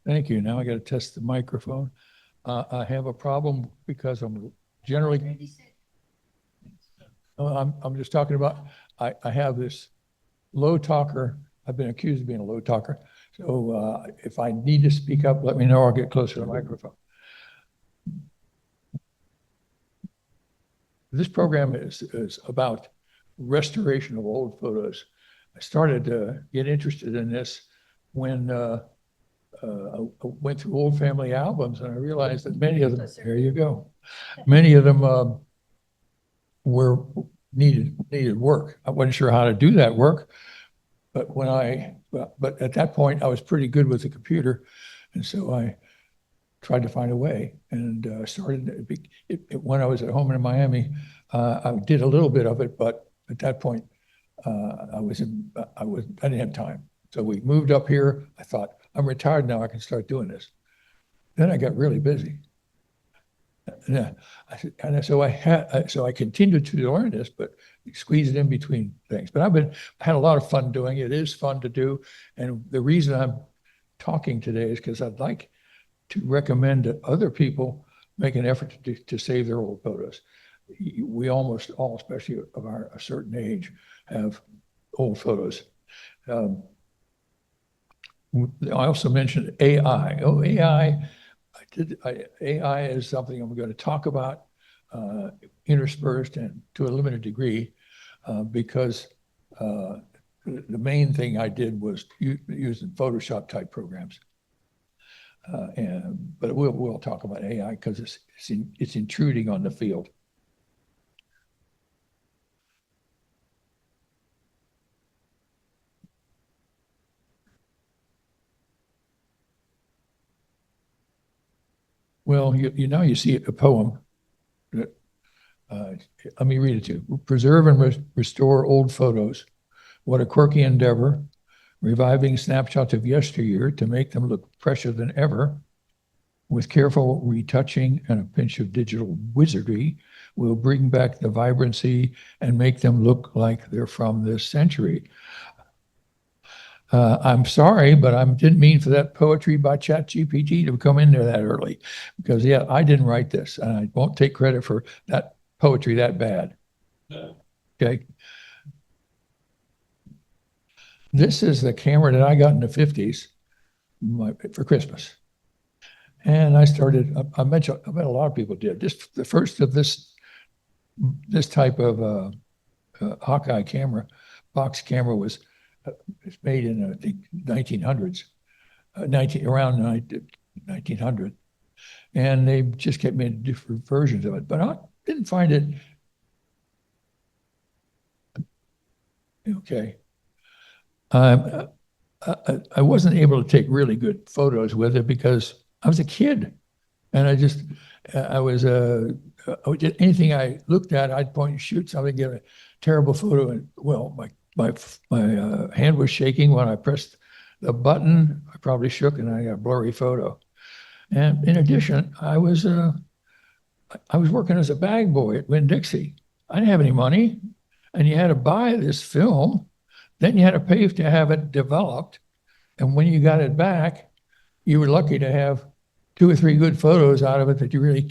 Thank you. Now I got to test the microphone. I have a problem because I'm generally, I'm just talking about, I have this low talker. I've been accused of being a low talker. So if I need to speak up, let me know. I'll get closer to the microphone. This program is about restoration of old photos. I started to get interested in this when I went through old family albums and I realized that many of them, there you go, many of them were needed work. I wasn't sure how to do that work, but but at that point I was pretty good with the computer, and so I tried to find a way and started when I was at home in Miami. I did a little bit of it, but at that point I didn't have time. So we moved up here. I thought, I'm retired now, I can start doing this. Then I got really busy. Yeah, so I continued to learn this, but squeeze it in between things. But I had a lot of fun doing it. It is fun to do, and the reason I'm talking today is because I'd like to recommend that other people make an effort to save their old photos. We almost all, especially of a certain age, have old photos. I also mentioned AI. Oh, AI. AI is something I'm going to talk about interspersed and to a limited degree because the main thing I did was using Photoshop type programs. But we'll talk about AI because it's intruding on the field. Well, now you see a poem. Let me read it to you. Preserve and restore old photos. What a quirky endeavor, reviving snapshots of yesteryear to make them look fresher than ever. With careful retouching and a pinch of digital wizardry, we'll bring back the vibrancy and make them look like they're from this century. I'm sorry, but I didn't mean for that poetry by ChatGPT to come in there that early, because yeah, I didn't write this, and I won't take credit for that poetry that bad. Okay. This is the camera that I got in the 50s for Christmas. And I bet a lot of people did. The first of this type of Hawkeye camera, box camera was made in I think 1900s, around 1900, and they just kept making different versions of it. But I didn't find it okay. I wasn't able to take really good photos with it because I was a kid, and I was anything I looked at, I'd point and shoot something, get a terrible photo, and well, my hand was shaking when I pressed the button. I probably shook, and I got a blurry photo. And in addition, I was working as a bag boy at Winn-Dixie. I didn't have any money, and you had to buy this film. Then you had to pay to have it developed. And when you got it back, you were lucky to have 2 or 3 good photos out of it that you really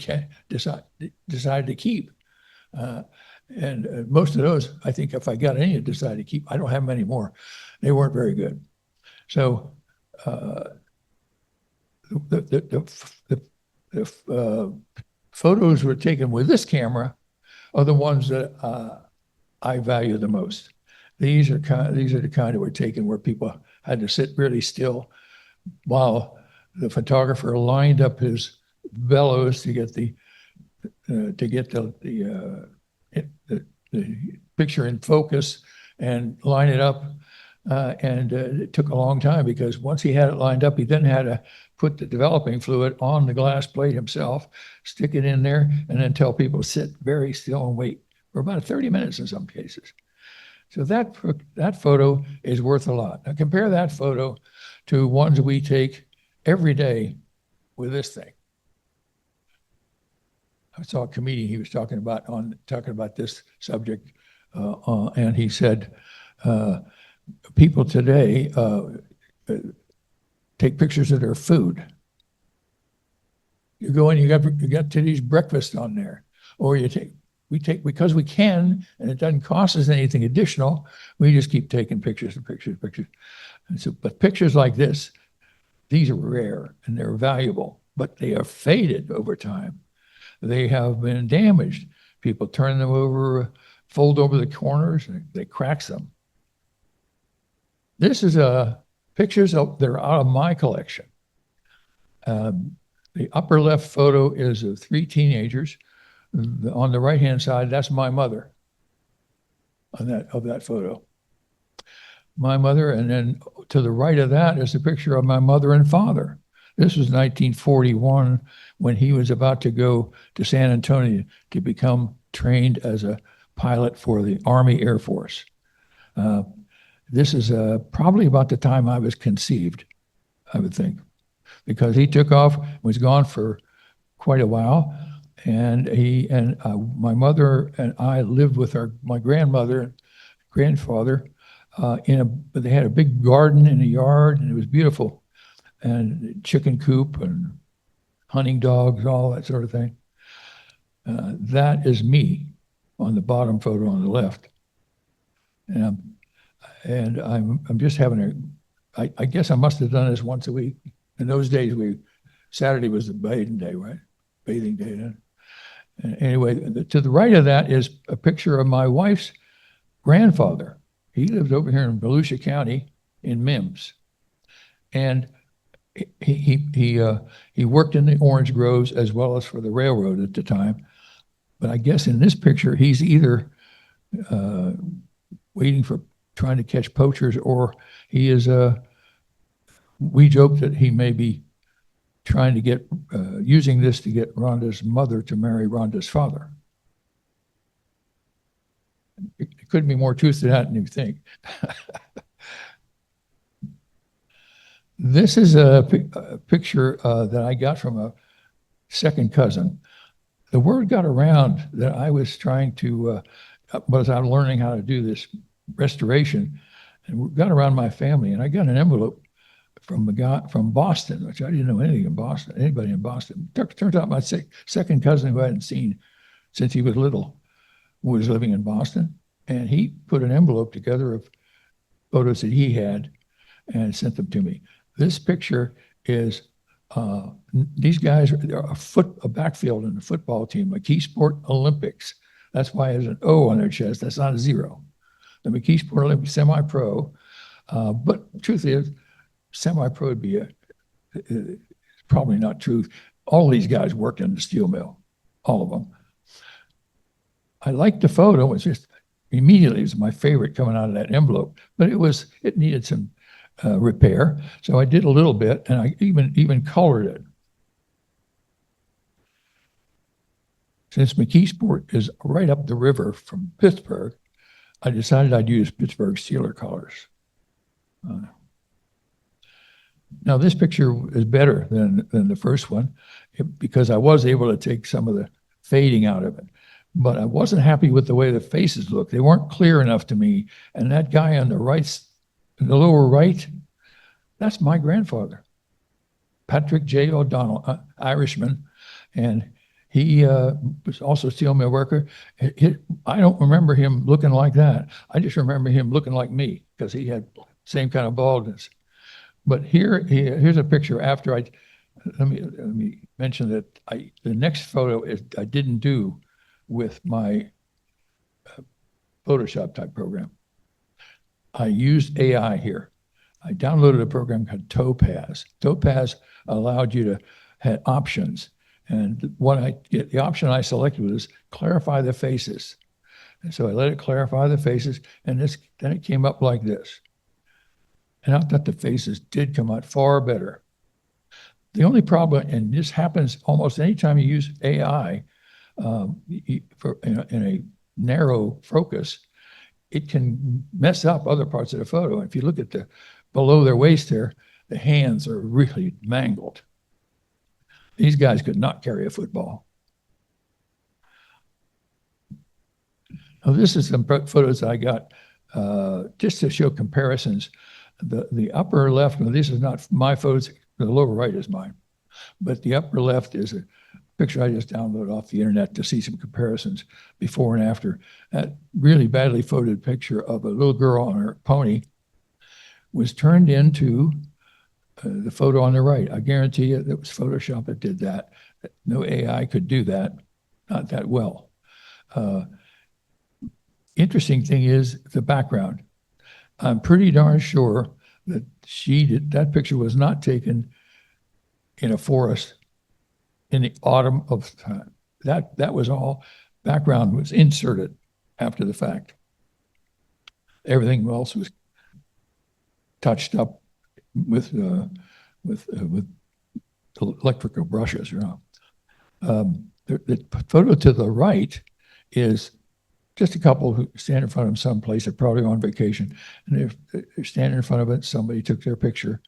decided to keep. And most of those, I think if I got any, I decided to keep. I don't have many more. They weren't very good. So the photos were taken with this camera are the ones that I value the most. These are the kind that were taken where people had to sit really still while the photographer lined up his bellows to get the picture in focus and line it up. And it took a long time because once he had it lined up, he then had to put the developing fluid on the glass plate himself, stick it in there, and then tell people to sit very still and wait for about 30 minutes in some cases. So that photo is worth a lot. Now compare that photo to ones we take every day with this thing. I saw a comedian, he was talking about this subject, and he said, people today, take pictures of their food. You go in, you got today's breakfast on there, or we take because we can, and it doesn't cost us anything additional. We just keep taking pictures and pictures and pictures. And so, but pictures like this, these are rare and they're valuable, but they are faded over time. They have been damaged. People turn them over, fold over the corners, and they crack them. This is pictures that are out of my collection. The upper left photo is of 3 teenagers. On the right-hand side, that's my mother of that photo. My mother, and then to the right of that is a picture of my mother and father. This was 1941 when he was about to go to San Antonio to become trained as a pilot for the Army Air Force. This is probably about the time I was conceived, I would think, because he took off, was gone for quite a while, and my mother and I lived with my grandmother and grandfather they had a big garden in the yard, and it was beautiful, and chicken coop and hunting dogs, all that sort of thing. That is me on the bottom photo on the left. And I'm just having I guess I must have done this once a week. In those days, Saturday was the bathing day, right? Bathing day then. And anyway, to the right of that is a picture of my wife's grandfather. He lived over here in Volusia County in Mims. And he worked in the orange groves as well as for the railroad at the time. But I guess in this picture, he's either trying to catch poachers, or he is we joke that he may be trying to get, using this to get Rhonda's mother to marry Rhonda's father. It couldn't be more truth to that than you think. This is a picture that I got from a second cousin. The word got around that I was trying to, was I learning how to do this restoration, and got around my family, and I got an envelope from a guy from Boston, which I didn't know anybody in Boston. Turns out my second cousin, who I hadn't seen since he was little, was living in Boston, and he put an envelope together of photos that he had and sent them to me. This picture is these guys are a backfield in the football team, McKeesport Olympics. That's why there's an O on their chest. That's not a 0. The McKeesport Olympics semi-pro, but the truth is, semi-pro would be probably not true. All these guys worked in the steel mill, all of them. I liked the photo. It's just immediately, it was my favorite coming out of that envelope, but it needed some repair. So I did a little bit, and I even colored it. Since McKeesport is right up the river from Pittsburgh, I decided I'd use Pittsburgh Steeler colors. Now this picture is better than the first one because I was able to take some of the fading out of it. But I wasn't happy with the way the faces looked. They weren't clear enough to me. And that guy on the right, in the lower right, that's my grandfather, Patrick J. O'Donnell, Irishman. And he was also a steel mill worker. I don't remember him looking like that. I just remember him looking like me because he had the same kind of baldness. But here's a picture after let me mention that the next photo I didn't do with my Photoshop type program. I used AI here. I downloaded a program called Topaz. Topaz allowed you to have options. And the option I selected was clarify the faces. And so I let it clarify the faces, and then it came up like this. And I thought the faces did come out far better. The only problem, and this happens almost anytime you use AI in a narrow focus, it can mess up other parts of the photo. If you look at below their waist there, the hands are really mangled. These guys could not carry a football. Now, this is some photos I got just to show comparisons. The upper left, now this is not my photos, the lower right is mine, but the upper left is a picture I just downloaded off the internet to see some comparisons before and after. That really badly photoed picture of a little girl on her pony was turned into the photo on the right. I guarantee you it was Photoshop that did that. No AI could do that, not that well. Interesting thing is the background. I'm pretty darn sure that that picture was not taken in a forest in the autumn of time. That was all, background was inserted after the fact. Everything else was touched up with electrical brushes, you know. The photo to the right is just a couple who stand in front of someplace. They're probably on vacation, and they're standing in front of it. Somebody took their picture,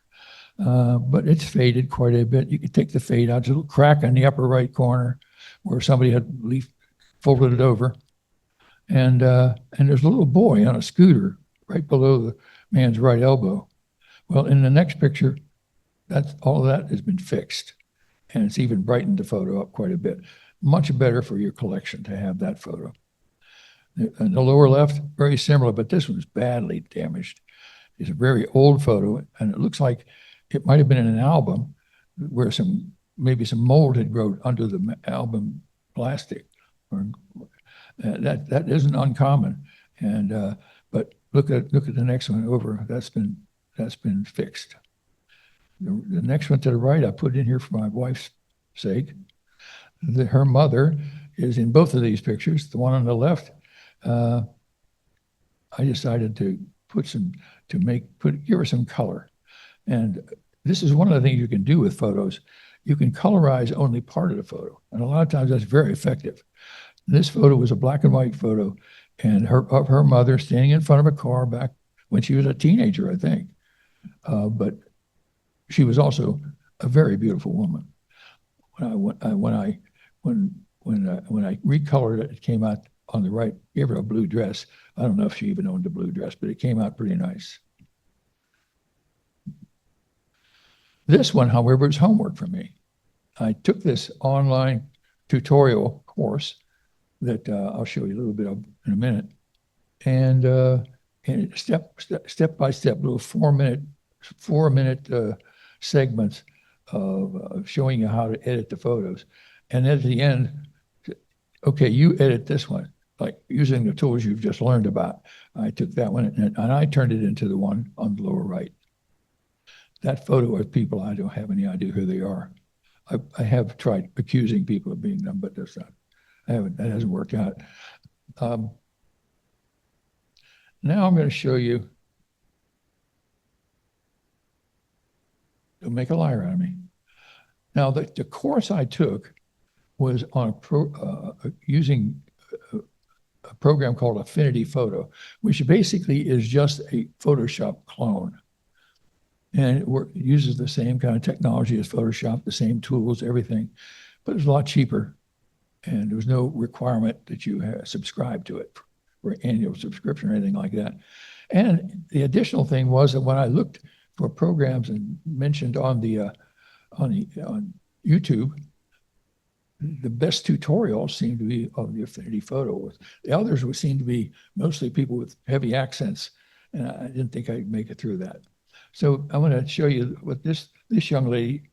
but it's faded quite a bit. You can take the fade out. There's a little crack in the upper right corner where somebody had folded it over, and there's a little boy on a scooter right below the man's right elbow. Well, in the next picture, that's all of that has been fixed, and it's even brightened the photo up quite a bit. Much better for your collection to have that photo. And the lower left, very similar, but this one's badly damaged. It's a very old photo, and it looks like it might have been in an album where maybe some mold had grown under the album plastic. Or, that isn't uncommon. And but look at the next one over. That's been fixed. The next one to the right, I put in here for my wife's sake. Her mother is in both of these pictures. The one on the left, I decided to give her some color. And this is one of the things you can do with photos. You can colorize only part of the photo. And a lot of times that's very effective. This photo was a black and white photo and of her mother standing in front of a car back when she was a teenager, I think. But she was also a very beautiful woman. When I recolored it, it came out on the right, gave her a blue dress. I don't know if she even owned a blue dress, but it came out pretty nice. This one, however, is homework for me. I took this online tutorial course that I'll show you a little bit of in a minute. And step by step, little 4-minute segments of showing you how to edit the photos. And at the end, okay, you edit this one, like using the tools you've just learned about. I took that one and I turned it into the one on the lower right. That photo of people, I don't have any idea who they are. I have tried accusing people of being them, but that's not, that hasn't worked out. Now I'm going to show you, don't make a liar out of me. Now, the course I took was on using a program called Affinity Photo, which basically is just a Photoshop clone. And it uses the same kind of technology as Photoshop, the same tools, everything, but it's a lot cheaper. And there was no requirement that you subscribe to it for annual subscription or anything like that. And the additional thing was that when I looked for programs and mentioned on YouTube, the best tutorials seemed to be of the Affinity Photo. The others would seem to be mostly people with heavy accents, and I didn't think I'd make it through that. So I want to show you what this young lady.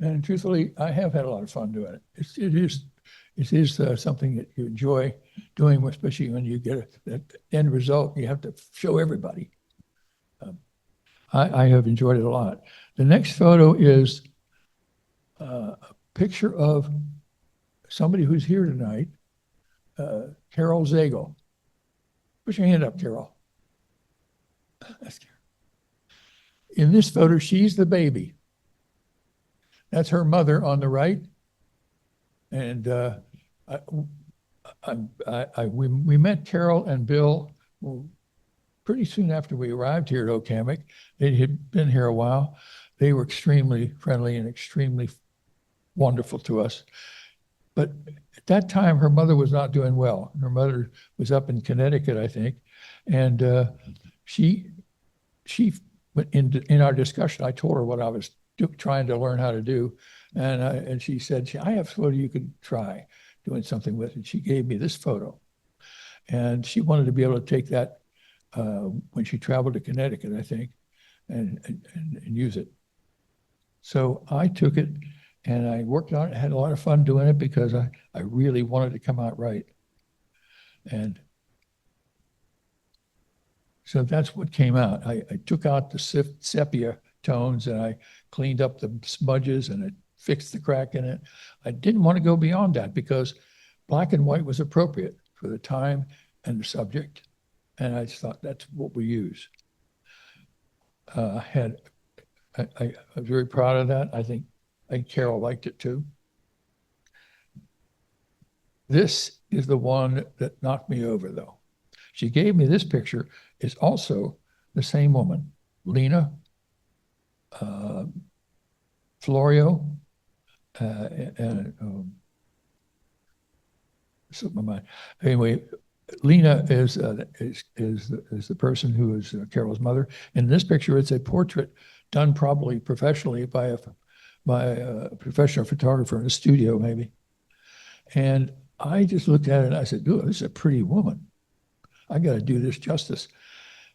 And truthfully, I have had a lot of fun doing it. It is something that you enjoy doing, especially when you get that end result. You have to show everybody. I have enjoyed it a lot. The next photo is a picture of somebody who's here tonight, Carol Zagel. Put your hand up, Carol. That's Carol. In this photo, she's the baby. That's her mother on the right. And we met Carol and Bill pretty soon after we arrived here at Okamic. They had been here a while. They were extremely friendly and extremely wonderful to us. But at that time, her mother was not doing well. Her mother was up in Connecticut, I think. And she in our discussion, I told her what I was trying to learn how to do. And she said, I have a photo you could try doing something with. And she gave me this photo. And she wanted to be able to take that when she traveled to Connecticut, I think, and use it. So I took it and I worked on it. I had a lot of fun doing it because I really wanted to come out right. And so that's what came out. I took out the sepia tones and I cleaned up the smudges and I fixed the crack in it. I didn't want to go beyond that because black and white was appropriate for the time and the subject. And I just thought that's what we use. I was very proud of that. I think Carol liked it too. This is the one that knocked me over though. She gave me this picture. It's also the same woman, Lena Florio, and slipped my mind. Anyway, Lena is the person who is Carol's mother. In this picture, it's a portrait done probably professionally by a professional photographer in a studio, maybe. And I just looked at it and I said, "Ooh, this is a pretty woman. I got to do this justice."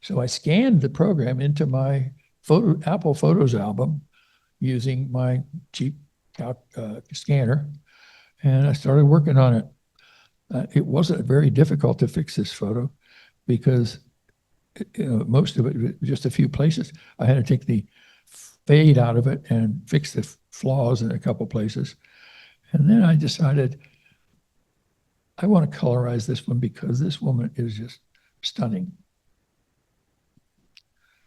So I scanned the program into my Apple Photos album using my cheap scanner, and I started working on it. It wasn't very difficult to fix this photo because most of it was just a few places. I had to take the fade out of it and fix the flaws in a couple places. And then I decided I want to colorize this one because this woman is just stunning.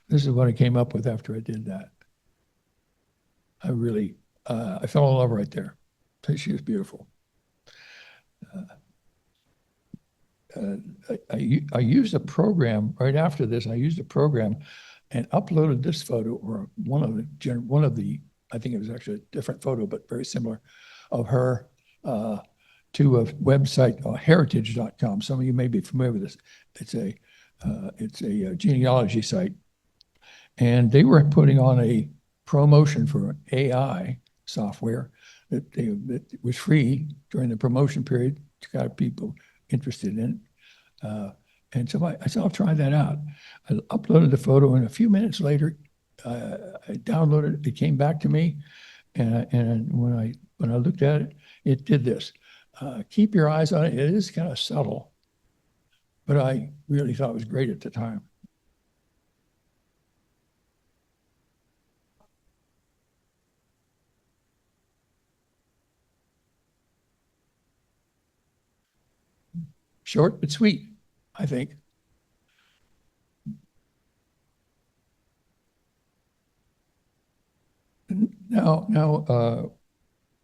This is what I came up with after I did that. I really, I fell in love right there. She was beautiful. I used a program right after this. I used a program and uploaded this photo, or one of the, I think it was actually a different photo, but very similar, of her to a website, heritage.com. Some of you may be familiar with this. It's a genealogy site. And they were putting on a promotion for AI software that was free during the promotion period to got people interested in it. And so I said, I'll try that out. I uploaded the photo, and a few minutes later, I downloaded it. It came back to me, and when I looked at it, it did this. Keep your eyes on it. It is kind of subtle, but I really thought it was great at the time. Short but sweet, I think. Now,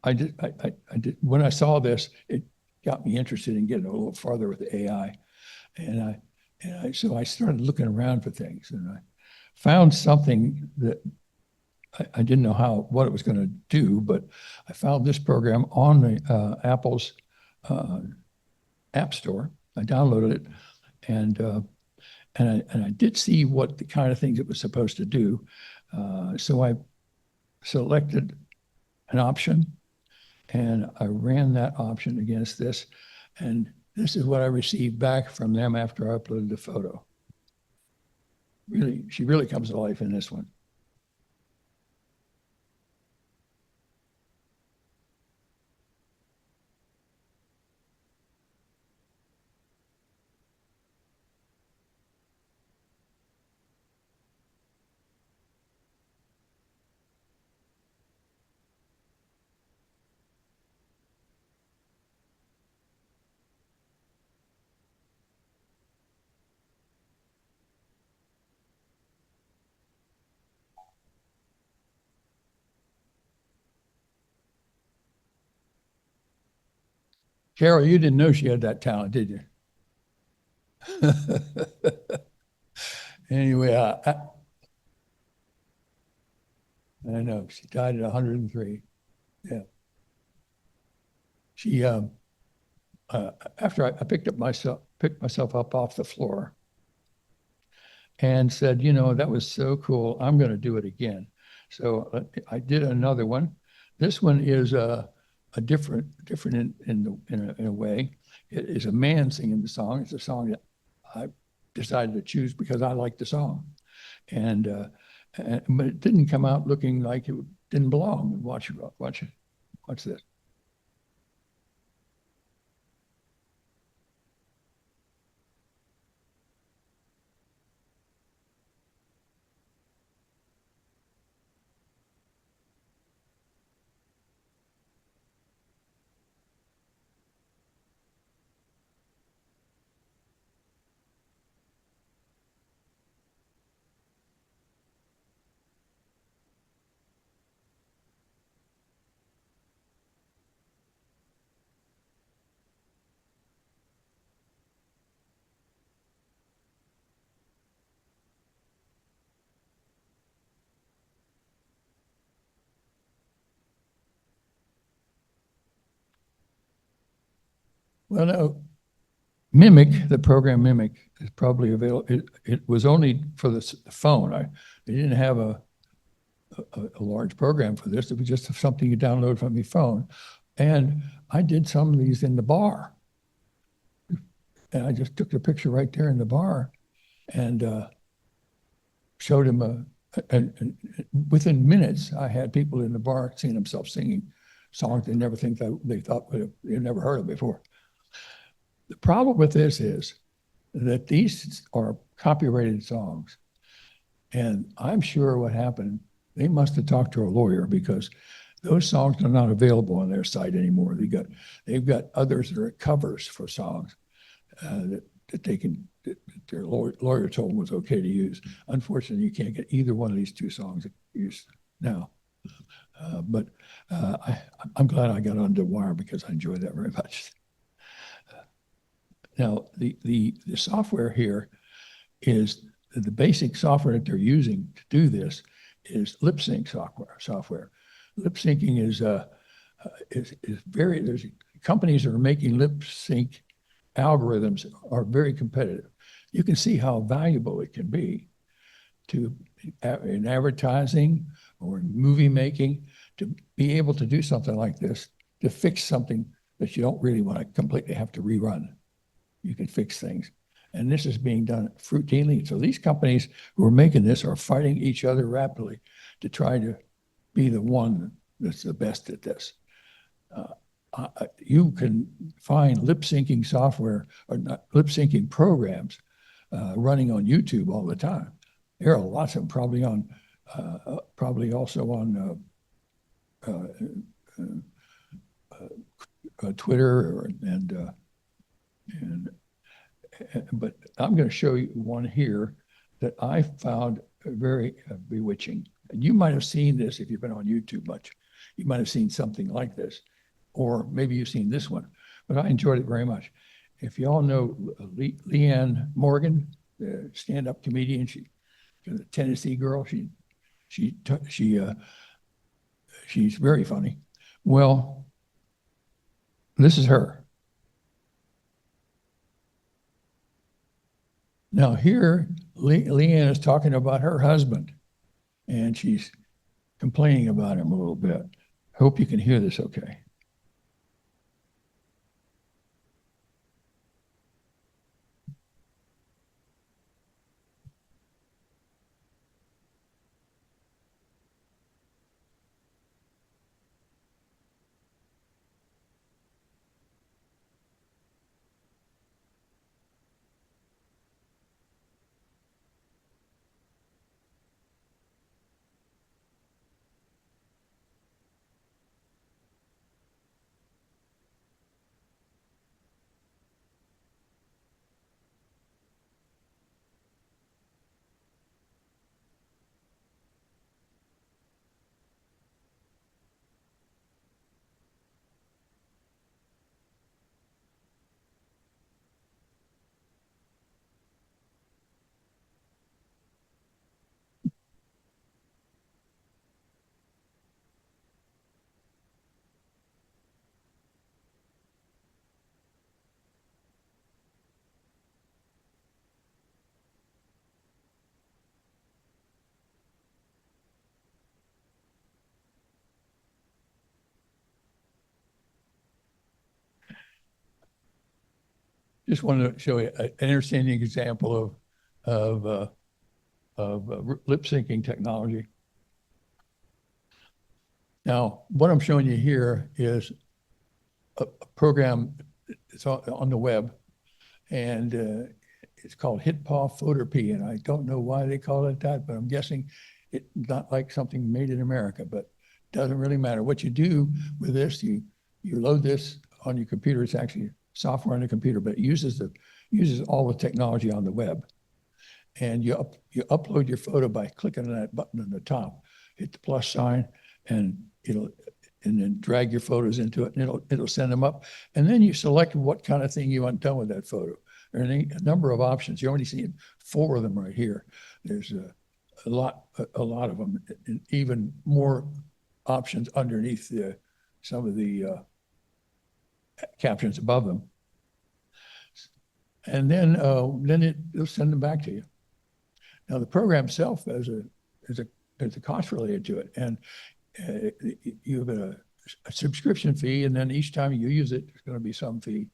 I did when I saw this, it got me interested in getting a little farther with the AI, so I started looking around for things, and I found something that I didn't know what it was going to do, but I found this program on the Apple's App Store. I downloaded it, and I did see what the kind of things it was supposed to do. So I selected an option, and I ran that option against this, and this is what I received back from them after I uploaded the photo. Really, she really comes to life in this one. Carol, you didn't know she had that talent, did you? Anyway, I know she died at 103. Yeah. She after I picked myself up off the floor and said, you know, that was so cool. I'm going to do it again. So I did another one. This one is a different in a way. It is a man singing the song. It's a song that I decided to choose because I like the song, and but it didn't come out looking like it didn't belong. Watch this. Well, no, Mimic, the program Mimic, is probably available. It was only for the phone. They didn't have a large program for this. It was just something you download from your phone. And I did some of these in the bar. And I just took the picture right there in the bar and showed him and within minutes, I had people in the bar seeing themselves singing songs they thought they'd never heard of before. The problem with this is that these are copyrighted songs. And I'm sure what happened, they must have talked to a lawyer because those songs are not available on their site anymore. They've got others that are covers for songs that their lawyer told them was okay to use. Unfortunately, you can't get either one of these two songs used now. But I'm glad I got onto Wire because I enjoyed that very much. Now, the software here is the basic software that they're using to do this is lip sync software. Lip syncing is very, there's companies that are making lip sync algorithms are very competitive. You can see how valuable it can be to in advertising or in movie making to be able to do something like this to fix something that you don't really want to completely have to rerun. You can fix things. And this is being done routinely. So these companies who are making this are fighting each other rapidly to try to be the one that's the best at this. You can find lip syncing software or not lip syncing programs running on YouTube all the time. There are lots of them probably also on Twitter but I'm going to show you one here that I found very bewitching. And you might have seen this if you've been on YouTube much. You might have seen something like this, or maybe you've seen this one, but I enjoyed it very much. If you all know Leanne Morgan, the stand-up comedian, she's a Tennessee girl. She's very funny. Well, this is her. Now here, Leanne is talking about her husband, and she's complaining about him a little bit. Hope you can hear this okay. just wanted to show you an interesting example of lip syncing technology. Now, what I'm showing you here is a program. It's on the web, and it's called HitPaw Photopea, and I don't know why they call it that, but I'm guessing it's not like something made in America, but doesn't really matter. What you do with this, you load this on your computer. It's actually software on the computer, but it uses all the technology on the web. And you upload your photo by clicking on that button on the top, hit the plus sign, and then drag your photos into it, and it'll send them up. And then you select what kind of thing you want done with that photo. There are a number of options. You already see 4 of them right here. There's a lot of them, and even more options underneath some of the captions above them. And then it'll send them back to you. Now the program itself has a cost related to it, and you have a subscription fee, and then each time you use it, there's going to be some fee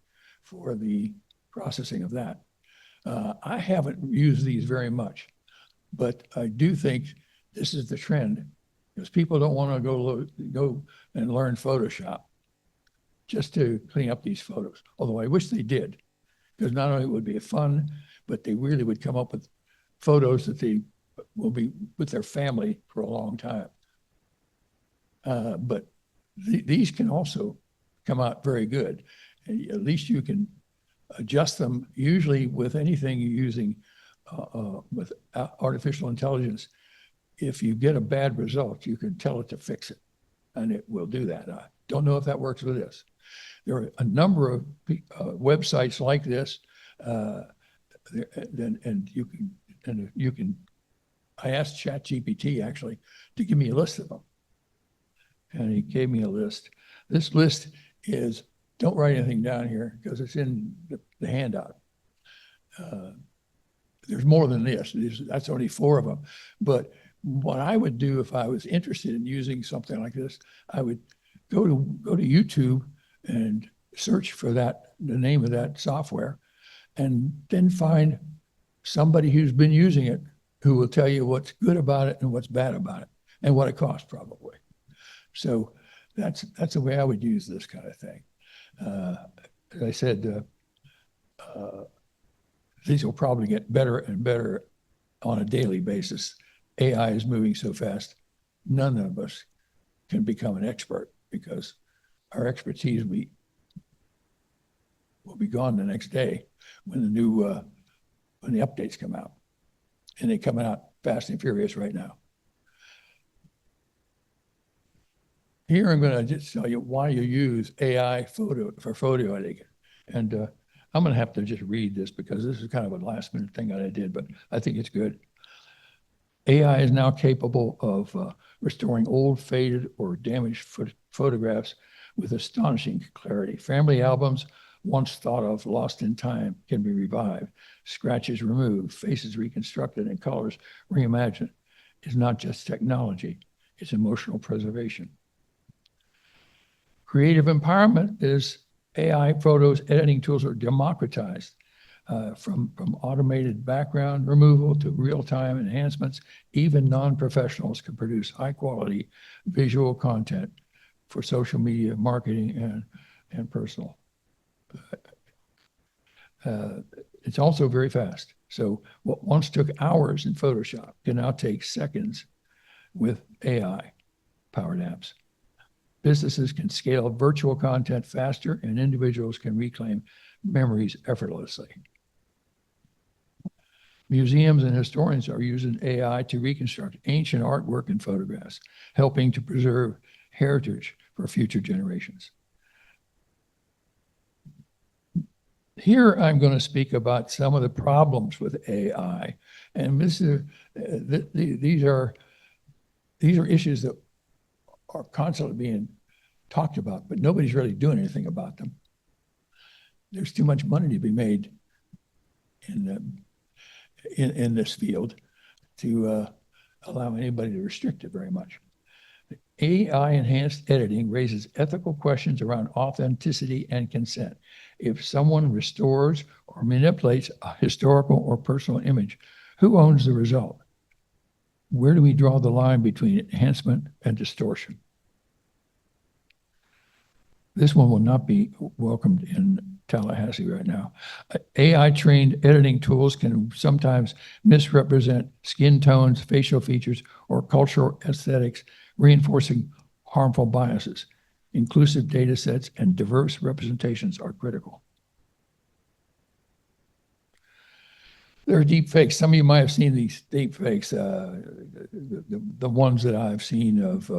for the processing of that. I haven't used these very much, but I do think this is the trend, because people don't want to go and learn Photoshop just to clean up these photos. Although I wish they did, because not only would it be fun, but they really would come up with photos that they will be with their family for a long time. But these can also come out very good. And at least you can adjust them. Usually with anything you're using with artificial intelligence, if you get a bad result, you can tell it to fix it, and it will do that. I don't know if that works with this. There are a number of websites like this, and you can. I asked ChatGPT actually to give me a list of them, and he gave me a list. This list is, don't write anything down here because it's in the handout. There's more than this. That's only 4 of them. But what I would do if I was interested in using something like this, I would go to YouTube and search for the name of that software, and then find somebody who's been using it who will tell you what's good about it and what's bad about it, and what it costs probably. So that's the way I would use this kind of thing. As I said, these will probably get better and better on a daily basis. AI is moving so fast, none of us can become an expert, because our expertise will be gone the next day when the updates come out. And they're coming out fast and furious right now. Here I'm going to just tell you why you use AI for photo editing. And I'm going to have to just read this, because this is kind of a last minute thing that I did, but I think it's good. AI is now capable of restoring old, faded, or damaged photographs with astonishing clarity. Family albums, once thought of lost in time, can be revived. Scratches removed, faces reconstructed, and colors reimagined. It's not just technology, it's emotional preservation. Creative empowerment is AI photos editing tools are democratized. From automated background removal to real-time enhancements, even non-professionals can produce high-quality visual content for social media, marketing, and personal. It's also very fast. So what once took hours in Photoshop can now take seconds with AI-powered apps. Businesses can scale virtual content faster, and individuals can reclaim memories effortlessly. Museums and historians are using AI to reconstruct ancient artwork and photographs, helping to preserve heritage for future generations. Here I'm going to speak about some of the problems with AI, and these are issues that are constantly being talked about, but nobody's really doing anything about them. There's too much money to be made in this field to allow anybody to restrict it very much. AI-enhanced editing raises ethical questions around authenticity and consent. If someone restores or manipulates a historical or personal image, who owns the result? Where do we draw the line between enhancement and distortion? This one will not be welcomed in Tallahassee right now. AI-trained editing tools can sometimes misrepresent skin tones, facial features, or cultural aesthetics, reinforcing harmful biases. Inclusive data sets and diverse representations are critical. There are deep fakes. Some of you might have seen these deep fakes, the ones that I've seen of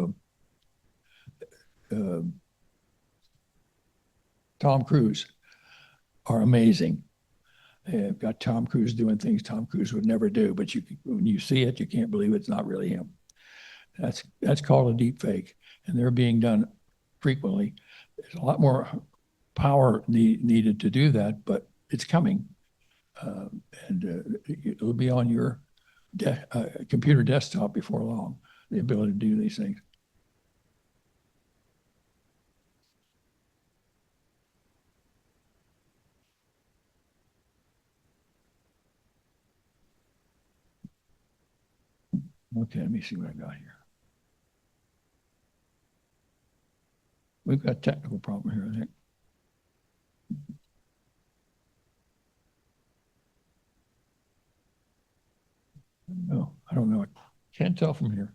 Tom Cruise are amazing. They've got Tom Cruise doing things Tom Cruise would never do, but when you see it, you can't believe it's not really him. That's called a deep fake, and they're being done frequently. There's a lot more power needed to do that, but it's coming, and it'll be on your computer desktop before long, the ability to do these things. Okay, let me see what I got here. We've got a technical problem here, I think. No, I don't know. I can't tell from here.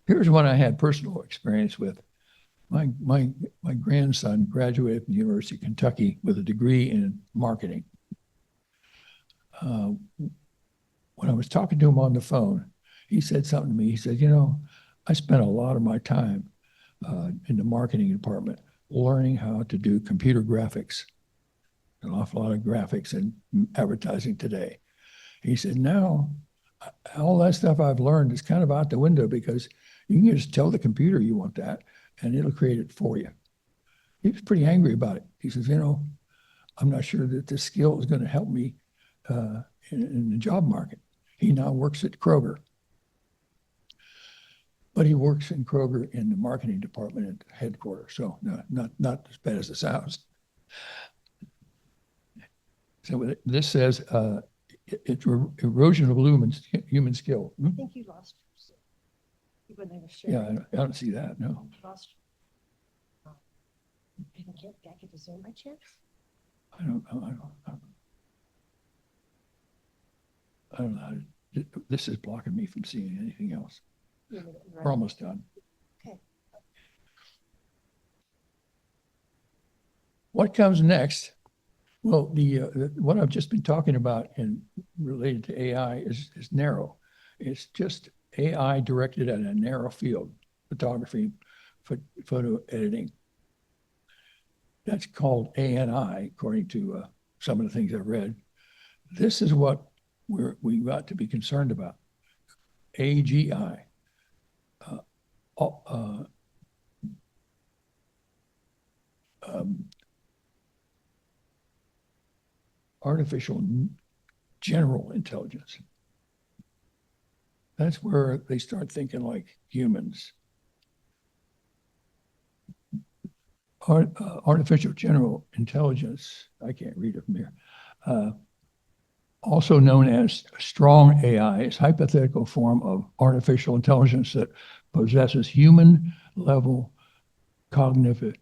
Here's one I had personal experience with. My grandson graduated from the University of Kentucky with a degree in marketing. When I was talking to him on the phone, he said something to me. He said, I spent a lot of my time in the marketing department learning how to do computer graphics, an awful lot of graphics in advertising today. He said, now all that stuff I've learned is kind of out the window because you can just tell the computer you want that and it'll create it for you. He was pretty angry about it. He says, I'm not sure that this skill is going to help me in the job market. He now works at Kroger. But he works in Kroger in the marketing department at headquarters. So no, not as bad as it sounds. So this says it's erosion of human skill. I think you lost when they were sharing. Yeah, I don't see that, no. You lost. I can get back into Zoom by chance? I don't know how to, this is blocking me from seeing anything else. We're almost done. Okay. What comes next? Well, what I've just been talking about and related to AI is narrow. It's just AI directed at a narrow field, photography, photo editing. That's called ANI, according to some of the things I've read. This is what we got to be concerned about. AGI. Artificial general intelligence. That's where they start thinking like humans. Artificial general intelligence, I can't read it from here, also known as strong AI, is a hypothetical form of artificial intelligence that possesses human-level cognitive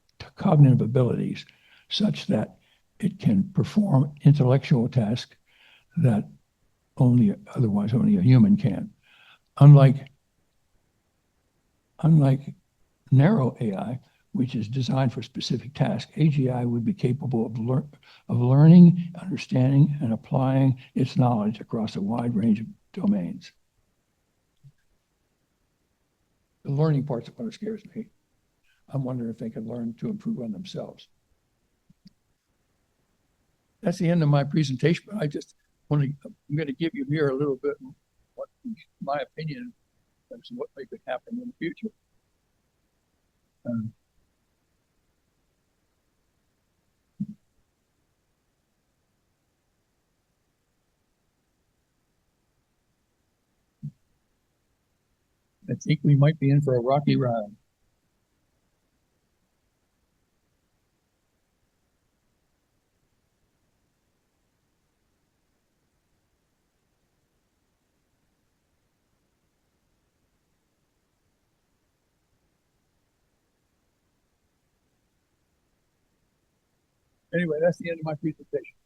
abilities such that it can perform intellectual tasks that otherwise only a human can. Unlike narrow AI, which is designed for specific tasks, AGI would be capable of learning, understanding, and applying its knowledge across a wide range of domains. The learning part's what scares me. I'm wondering if they can learn to improve on themselves. That's the end of my presentation, but I'm going to give you here a little bit what my opinion as to what may could happen in the future. I think we might be in for a rocky ride. Anyway, that's the end of my presentation.